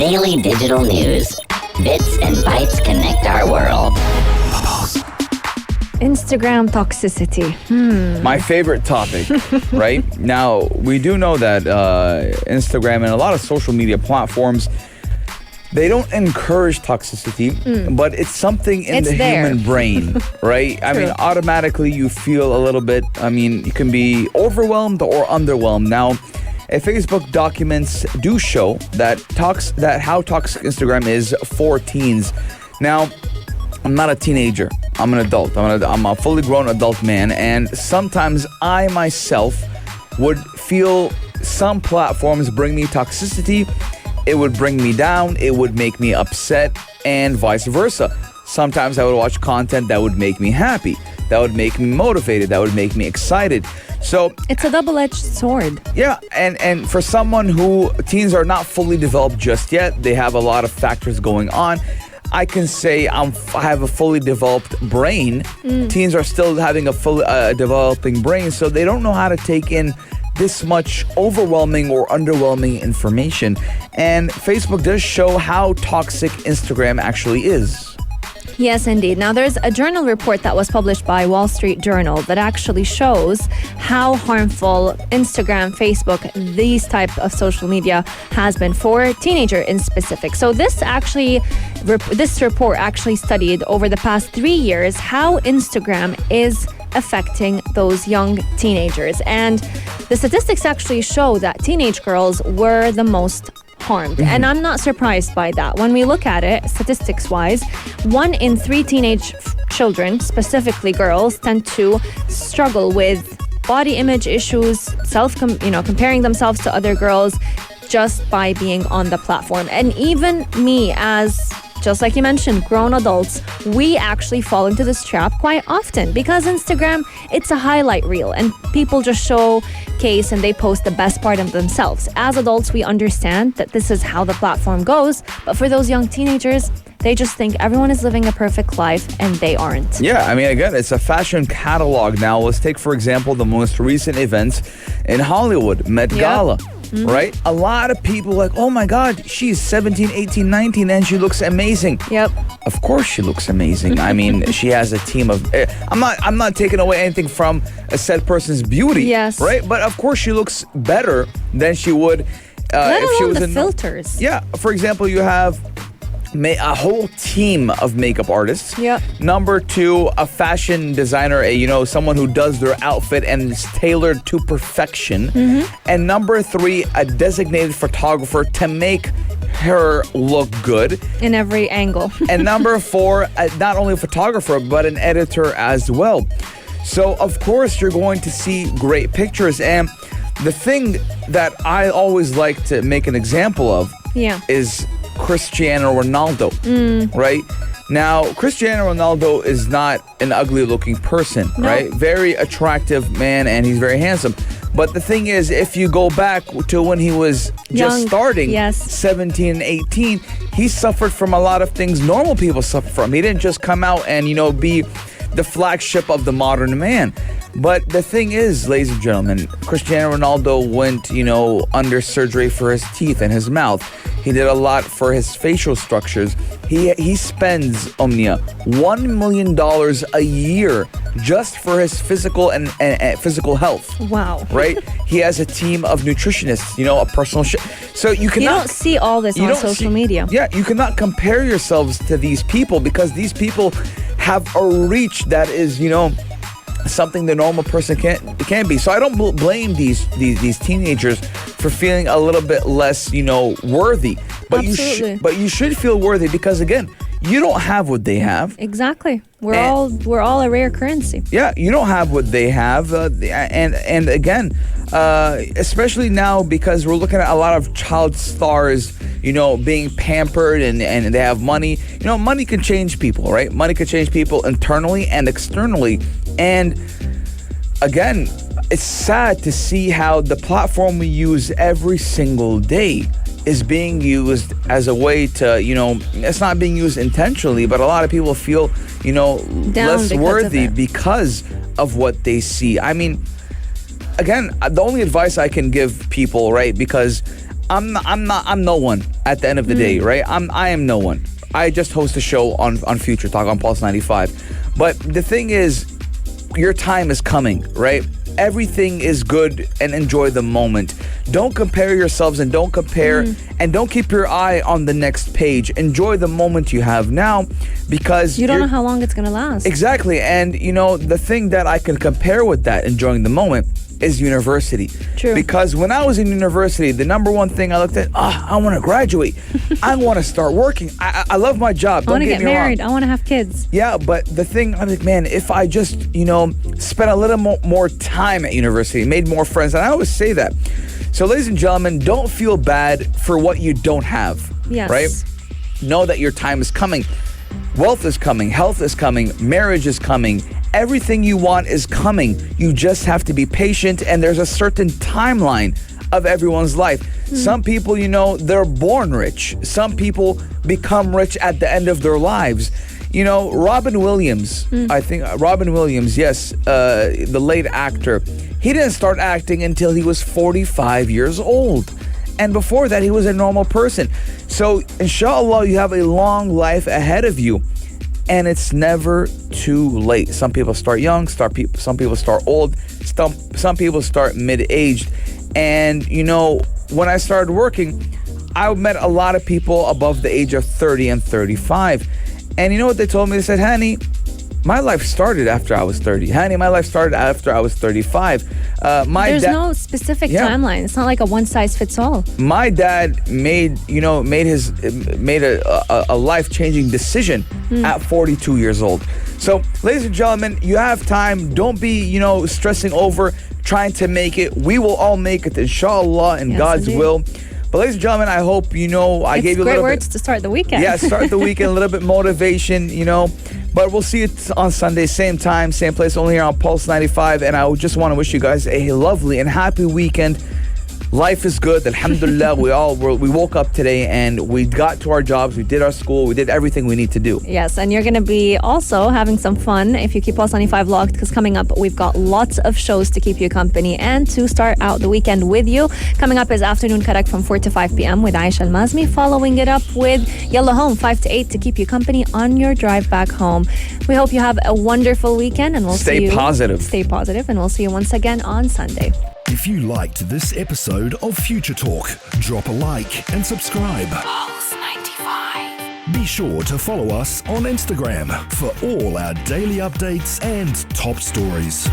Daily digital news. Bits and bytes connect our world. Instagram toxicity. My favorite topic, right? Now, we do know that Instagram and a lot of social media platforms, they don't encourage toxicity, but it's something in the human brain, right? I mean, automatically you feel a little bit, you can be overwhelmed or underwhelmed. Now, Facebook documents do show that how toxic Instagram is for teens. Now, I'm not a teenager. I'm an adult. I'm a fully grown adult man, and sometimes I myself would feel some platforms bring me toxicity. It would bring me down. It would make me upset, and vice versa. Sometimes I would watch content that would make me happy, that would make me motivated, that would make me excited. So it's a double-edged sword. Yeah, and for someone who teens are not fully developed just yet, they have a lot of factors going on. I can say I have a fully developed brain. Teens are still having a fully developing brain, so they don't know how to take in this much overwhelming or underwhelming information. And Facebook does show how toxic Instagram actually is. Yes, indeed. Now, there's a journal report that was published by Wall Street Journal that actually shows how harmful Instagram, Facebook, these type of social media has been for teenagers in specific. So this report actually studied over the past 3 years how Instagram is affecting those young teenagers. And the statistics actually show that teenage girls were the most harmed. And I'm not surprised by that. When we look at it, statistics-wise, 1 in 3 teenage children, specifically girls, tend to struggle with body image issues, comparing themselves to other girls just by being on the platform. And even me, as just like you mentioned, grown adults, we actually fall into this trap quite often because Instagram, it's a highlight reel and people just showcase and they post the best part of themselves. As adults, we understand that this is how the platform goes, but for those young teenagers, they just think everyone is living a perfect life and they aren't. Yeah, again, it's a fashion catalog now. Let's take, for example, the most recent events in Hollywood, Met Gala. Right? A lot of people like, oh my God, she's 17, 18, 19 and she looks amazing. Yep. Of course she looks amazing. She has a team of... I'm not taking away anything from a said person's beauty. Yes. Right? But of course she looks better than she would if she was the filters. Yeah. For example, you have a whole team of makeup artists. Yep. Number 2, a fashion designer, someone who does their outfit and is tailored to perfection. And number 3, a designated photographer to make her look good in every angle. And number 4, not only a photographer, but an editor as well. So, of course, you're going to see great pictures. And the thing that I always like to make an example of is Cristiano Ronaldo, right? Now, Cristiano Ronaldo is not an ugly-looking person, right? Very attractive man, and he's very handsome. But the thing is, if you go back to when he was just starting, 17 and 18, he suffered from a lot of things normal people suffer from. He didn't just come out and, be the flagship of the modern man. But the thing is, ladies and gentlemen, Cristiano Ronaldo went, under surgery for his teeth and his mouth. He did a lot for his facial structures. He spends, Omnia, $1 million a year just for his physical and physical health. Wow. Right? He has a team of nutritionists, a personal So you cannot... You don't see all this on social media. Yeah, you cannot compare yourselves to these people because these people have a reach that is, something the normal person can't be. So I don't blame these teenagers for feeling a little bit less, worthy. But you should feel worthy because again, you don't have what they have. Exactly. We're all a rare currency. Yeah, you don't have what they have, and again, especially now because we're looking at a lot of child stars, being pampered and they have money. Money can change people, right? Money can change people internally and externally. And again, it's sad to see how the platform we use every single day is being used as a way to, it's not being used intentionally, but a lot of people feel, less worthy because of what they see. Again, the only advice I can give people, right, because I'm no one at the end of the day, right? I am no one. I just host a show on Future Talk on Pulse 95. But the thing is, your time is coming, right? Everything is good, and enjoy the moment. Don't compare yourselves, and don't compare and don't keep your eye on the next page. Enjoy the moment you have now, because You don't know how long it's going to last. Exactly. And the thing that I can compare with that, enjoying the moment, is university. True. Because when I was in university, the number one thing I looked at, I want to graduate. I want to start working. I love my job. I want Don't to get get me married. wrong. I want to have kids. Yeah, but the thing, I'm like, man, if I just, spent a little more time at university, made more friends, and I always say that. So, ladies and gentlemen, don't feel bad for what you don't have. Yes. Right? Know that your time is coming. Wealth is coming. Health is coming. Marriage is coming. Everything you want is coming. You just have to be patient, and there's a certain timeline of everyone's life. Some people, they're born rich. Some people become rich at the end of their lives. Robin Williams, I think, Robin Williams, yes, the late actor, he didn't start acting until he was 45 years old. And before that, he was a normal person. So, inshallah, you have a long life ahead of you. And it's never too late. Some people start young, some people start old, some people start mid-aged. And, when I started working, I met a lot of people above the age of 30 and 35. And you know what they told me? They said, honey, my life started after I was 30. Honey, my life started after I was 35. There's no specific timeline. It's not like a one-size-fits-all. My dad made a life-changing decision at 42 years old. So, ladies and gentlemen, you have time. Don't be, stressing over trying to make it. We will all make it, inshallah, in God's will. But ladies and gentlemen, I hope I gave you a little bit. It's great words to start the weekend. Yeah, start the weekend, a little bit motivation, But we'll see you on Sunday, same time, same place, only here on Pulse 95. And I just want to wish you guys a lovely and happy weekend. Life is good, alhamdulillah. We woke up today and we got to our jobs, we did our school, we did everything we need to do. Yes, and you're going to be also having some fun if you keep Pulse 95 logged, because coming up, we've got lots of shows to keep you company and to start out the weekend with you. Coming up is Afternoon Correct from 4 to 5 p.m. with Aisha Al-Mazmi, following it up with Yalla Home 5 to 8 to keep you company on your drive back home. We hope you have a wonderful weekend, and we'll see you. Stay positive. Stay positive, and we'll see you once again on Sunday. If you liked this episode of Future Talk, drop a like and subscribe. Pulse 95. Be sure to follow us on Instagram for all our daily updates and top stories.